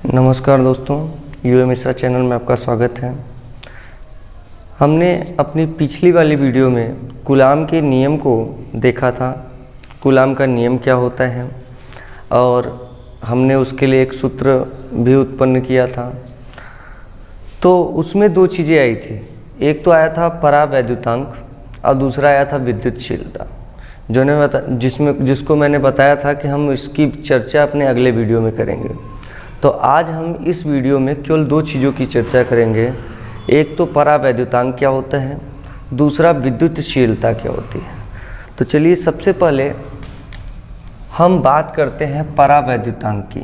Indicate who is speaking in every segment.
Speaker 1: नमस्कार दोस्तों, UM Mishra channel में आपका स्वागत है। हमने अपनी पिछली वाली वीडियो में कूलाम के नियम को देखा था। कूलाम का नियम क्या होता है और हमने उसके लिए एक सूत्र भी उत्पन्न किया था। तो उसमें दो चीज़ें आई थी, एक तो आया था परावैद्युतांक और दूसरा आया था विद्युतशीलता, जिसको मैंने बताया था कि हम इसकी चर्चा अपने अगले वीडियो में करेंगे। तो आज हम इस वीडियो में केवल दो चीज़ों की चर्चा करेंगे, एक तो परावैद्युतांक क्या होता है, दूसरा विद्युतशीलता क्या होती है। तो चलिए सबसे पहले हम बात करते हैं परावैद्युतांक की।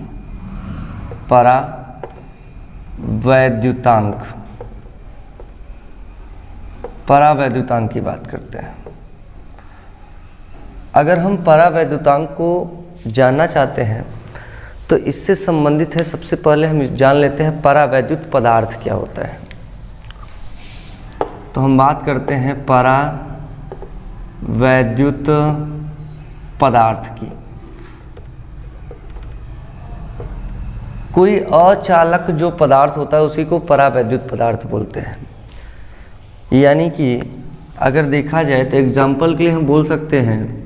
Speaker 1: परावैद्युतांक की बात करते हैं। अगर हम परावैद्युतांक को जानना चाहते हैं तो इससे संबंधित है, सबसे पहले हम जान लेते हैं परावैद्युत पदार्थ क्या होता है। तो हम बात करते हैं परावैद्युत पदार्थ की। कोई अचालक जो पदार्थ होता है उसी को परावैद्युत पदार्थ बोलते हैं। यानी कि अगर देखा जाए तो एग्जाम्पल के लिए हम बोल सकते हैं,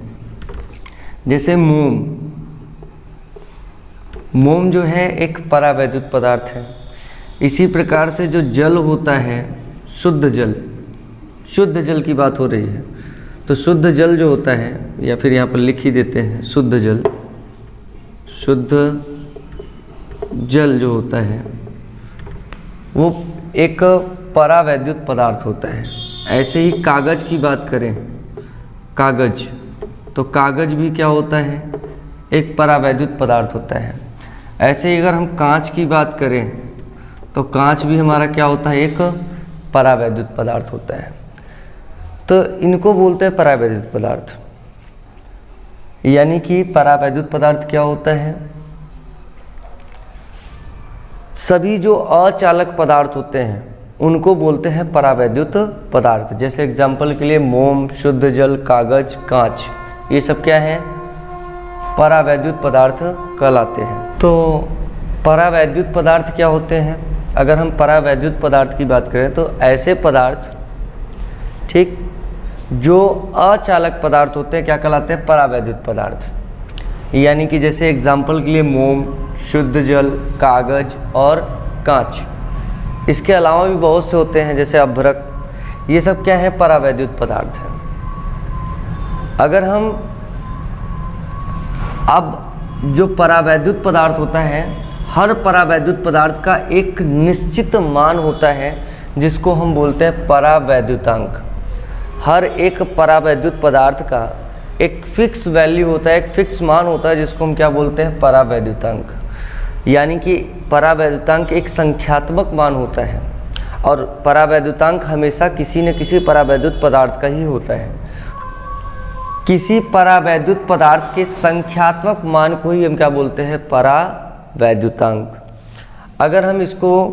Speaker 1: जैसे मोम जो है एक परावैद्युत पदार्थ है। इसी प्रकार से जो जल होता है, शुद्ध जल की बात हो रही है, तो शुद्ध जल जो होता है, या फिर यहाँ पर लिख ही देते हैं शुद्ध जल जो होता है वो एक परावैद्युत पदार्थ होता है। ऐसे ही कागज़ की बात करें, कागज़, तो कागज़ भी क्या होता है, एक परावैद्युत पदार्थ होता है। ऐसे ही अगर हम कांच की बात करें तो कांच भी हमारा क्या होता है, एक परावैद्युत पदार्थ होता है। तो इनको बोलते हैं परावैद्युत पदार्थ। यानी कि परावैद्युत पदार्थ क्या होता है, सभी जो अचालक पदार्थ होते हैं उनको बोलते हैं परावैद्युत पदार्थ। जैसे एग्जाम्पल के लिए मोम, शुद्ध जल, कागज, कांच, ये सब क्या है, परावैद्युत पदार्थ कहलाते हैं। तो परावैद्युत पदार्थ क्या होते हैं, अगर हम परावैद्युत पदार्थ की बात करें तो ऐसे पदार्थ, ठीक, जो अचालक पदार्थ होते हैं क्या कहलाते हैं, परावैद्युत पदार्थ। यानी कि जैसे एग्जाम्पल के लिए मोम, शुद्ध जल, कागज और कांच। इसके अलावा भी बहुत से होते हैं, जैसे अभ्रक, ये सब क्या है, परावैद्युत पदार्थ है। अगर हम अब जो परावैद्युत पदार्थ होता है, हर परावैद्युत पदार्थ का एक निश्चित मान होता है जिसको हम बोलते हैं परावैद्युतांक। हर एक परावैद्युत पदार्थ का एक फिक्स वैल्यू होता है, एक फिक्स मान होता है, जिसको हम क्या बोलते हैं, परावैद्युतांक। यानी कि परावैद्युतांक एक संख्यात्मक मान होता है और परावैद्युतांक हमेशा किसी न किसी परावैद्युत पदार्थ का ही होता है। किसी परावैद्युत पदार्थ के संख्यात्मक मान को ही हम क्या बोलते हैं, परावैद्युतांक। अगर हम इसको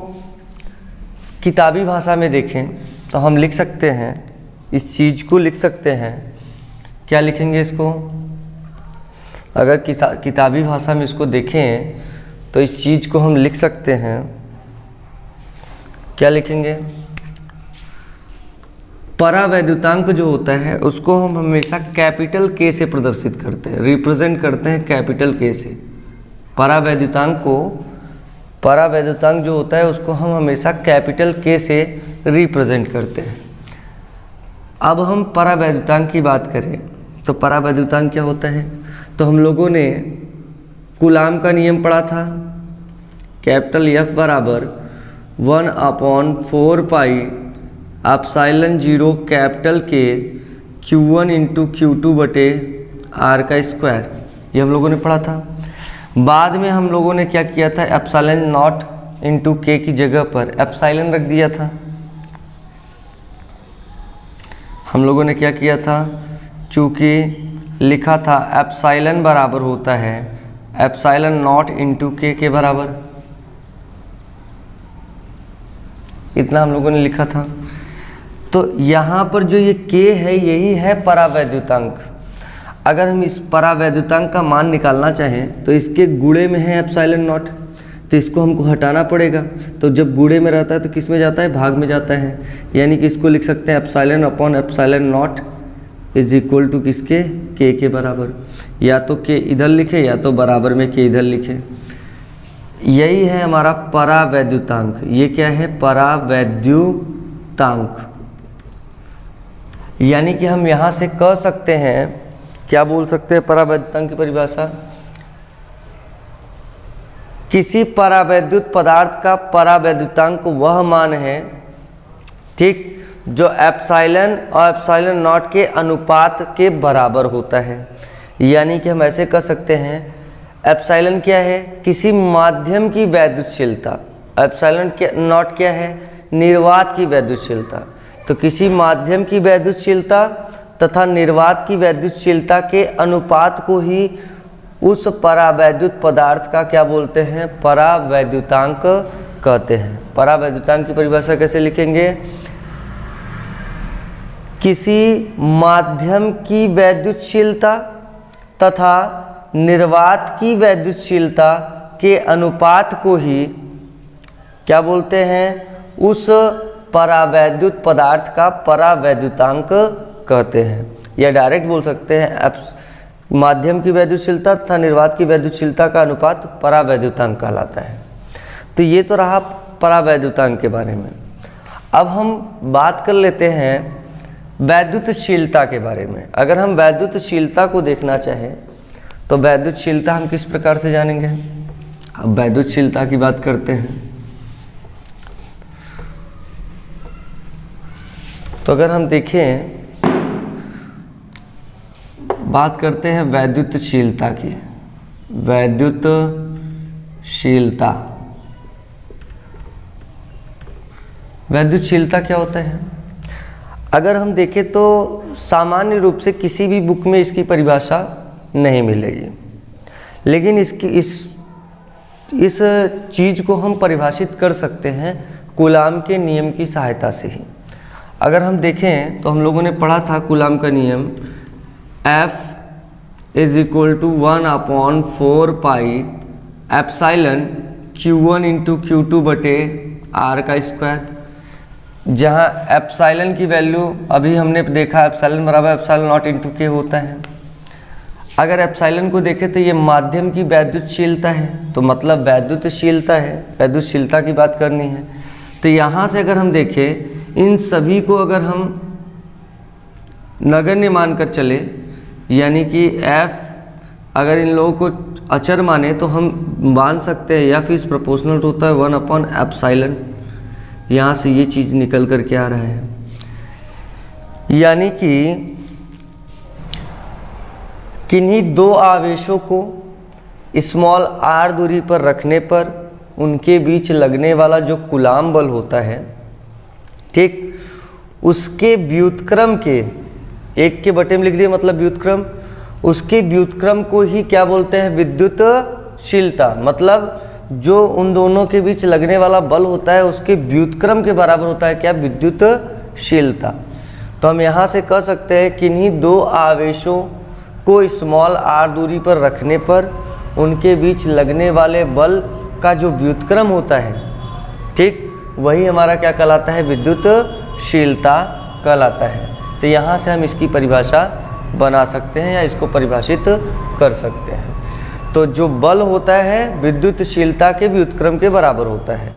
Speaker 1: किताबी भाषा में देखें तो हम लिख सकते हैं, इस चीज़ को लिख सकते हैं, क्या लिखेंगे इसको, अगर किताबी भाषा में इसको देखें तो इस चीज़ को हम लिख सकते हैं, क्या लिखेंगे, परावैद्युतांक जो होता है उसको हम हमेशा कैपिटल के से प्रदर्शित करते हैं, रिप्रेजेंट करते हैं कैपिटल के से। परावैद्युतांक जो होता है उसको हम हमेशा कैपिटल के से रिप्रेजेंट करते हैं। अब हम परावैद्युतांक की बात करें तो परावैद्युतांक क्या होता है, तो हम लोगों ने कूलाम का नियम पढ़ा था, कैपिटल F बराबर 1/4 पाई एप्सिलॉन 0 कैपिटल के Q1 इंटू Q2 बटे R का स्क्वायर, ये हम लोगों ने पढ़ा था। बाद में हम लोगों ने क्या किया था, एप्सिलॉन नॉट इंटू K की जगह पर एप्सिलॉन रख दिया था। हम लोगों ने क्या किया था, चूँकि लिखा था एप्सिलॉन बराबर होता है एप्सिलॉन नॉट इंटू K के बराबर, इतना हम लोगों ने लिखा था। तो यहाँ पर जो ये K है यही है परावैद्युतांक। अगर हम इस परावैद्युतांक का मान निकालना चाहें तो इसके गुणे में है एप्सिलॉन नॉट, तो इसको हमको हटाना पड़ेगा। तो जब बूढ़े में रहता है तो किस में जाता है, भाग में जाता है, यानी कि इसको लिख सकते हैं epsilon upon epsilon not is equal to किसके, के बराबर। या तो के इधर लिखे या तो बराबर में के इधर लिखे। यही है हमारा परावैद्युतांक। ये क्या है, परावैद्युतांक। यानी कि हम यहाँ से कह सकते हैं, क्या बोल सकते हैं परावैद्युतांक की परिभाषा, किसी परावैद्युत पदार्थ का परावैद्युतांक वह मान है, ठीक, जो एप्सिलॉन और एप्सिलॉन नॉट के अनुपात के बराबर होता है। यानी कि हम ऐसे कह सकते हैं, एप्सिलॉन क्या है, किसी माध्यम की वैद्युतशीलता, एप्सिलॉन नॉट क्या है, निर्वात की वैद्युतशीलता। तो किसी माध्यम की वैद्युतशीलता तथा निर्वात की वैद्युतशीलता के अनुपात को ही उस परावैद्युत पदार्थ का क्या बोलते हैं, परावैद्युतांक कहते हैं। परावैद्युतांक की परिभाषा कैसे लिखेंगे, किसी माध्यम की वैद्युतशीलता तथा निर्वात की वैद्युतशीलता के अनुपात को ही क्या बोलते हैं, उस परावैद्युत पदार्थ का परावैद्युतांक कहते हैं। या डायरेक्ट बोल सकते हैं माध्यम की वैद्युतशीलता तथा निर्वात की वैद्युतशीलता का अनुपात परावैद्युतांक कहलाता है। तो ये तो रहा परावैद्युतांक के बारे में। अब हम बात कर लेते हैं वैद्युतशीलता के बारे में। अगर हम वैद्युतशीलता को देखना चाहें तो वैद्युतशीलता हम किस प्रकार से जानेंगे। अब वैद्युतशीलता की बात करते हैं तो अगर हम देखें, बात करते हैं वैद्युतशीलता की। वैद्युतशीलता, वैद्युतशीलता क्या होता है। अगर हम देखें तो सामान्य रूप से किसी भी बुक में इसकी परिभाषा नहीं मिलेगी, लेकिन इस चीज़ को हम परिभाषित कर सकते हैं कूलाम के नियम की सहायता से ही। अगर हम देखें तो हम लोगों ने पढ़ा था कूलाम का नियम, F is equal to 1/4 pi epsilon Q1 into Q2 बटे R का स्क्वायर, जहाँ एप्सिलॉन की वैल्यू अभी हमने देखा एप्सिलॉन बराबर एप्सिलॉन नॉट इंटू के होता है। अगर एप्सिलॉन को देखें तो ये माध्यम की वैद्युतशीलता है, तो मतलब वैद्युतशीलता है, वैद्युतशीलता की बात करनी है। तो यहाँ से अगर हम देखें, इन सभी को अगर हम नगण्य मानकर चले, यानी कि F अगर इन लोगों को अचर माने तो हम मान सकते हैं F इज प्रोपोर्शनल टू होता है 1/एप्सिलॉन। यहाँ से ये चीज़ निकल कर के आ रहा है, यानी कि किन्हीं दो आवेशों को स्मॉल r दूरी पर रखने पर उनके बीच लगने वाला जो कूलाम बल होता है, ठीक, उसके व्युत्क्रम के, एक के बटे में लिख दिए मतलब व्युत्क्रम, उसके व्युत्क्रम को ही क्या बोलते हैं, विद्युतशीलता। मतलब जो उन दोनों के बीच लगने वाला बल होता है उसके व्युत्क्रम के बराबर होता है क्या, विद्युतशीलता। तो हम यहाँ से कह सकते हैं किन्हीं दो आवेशों को स्मॉल r दूरी पर रखने पर उनके बीच लगने वाले बल का जो व्युत्क्रम होता है, ठीक, वही हमारा क्या कहलाता है, विद्युतशीलता कहलाता है। तो यहाँ से हम इसकी परिभाषा बना सकते हैं या इसको परिभाषित कर सकते हैं। तो जो बल होता है विद्युतशीलता के व्युत्क्रम के बराबर होता है।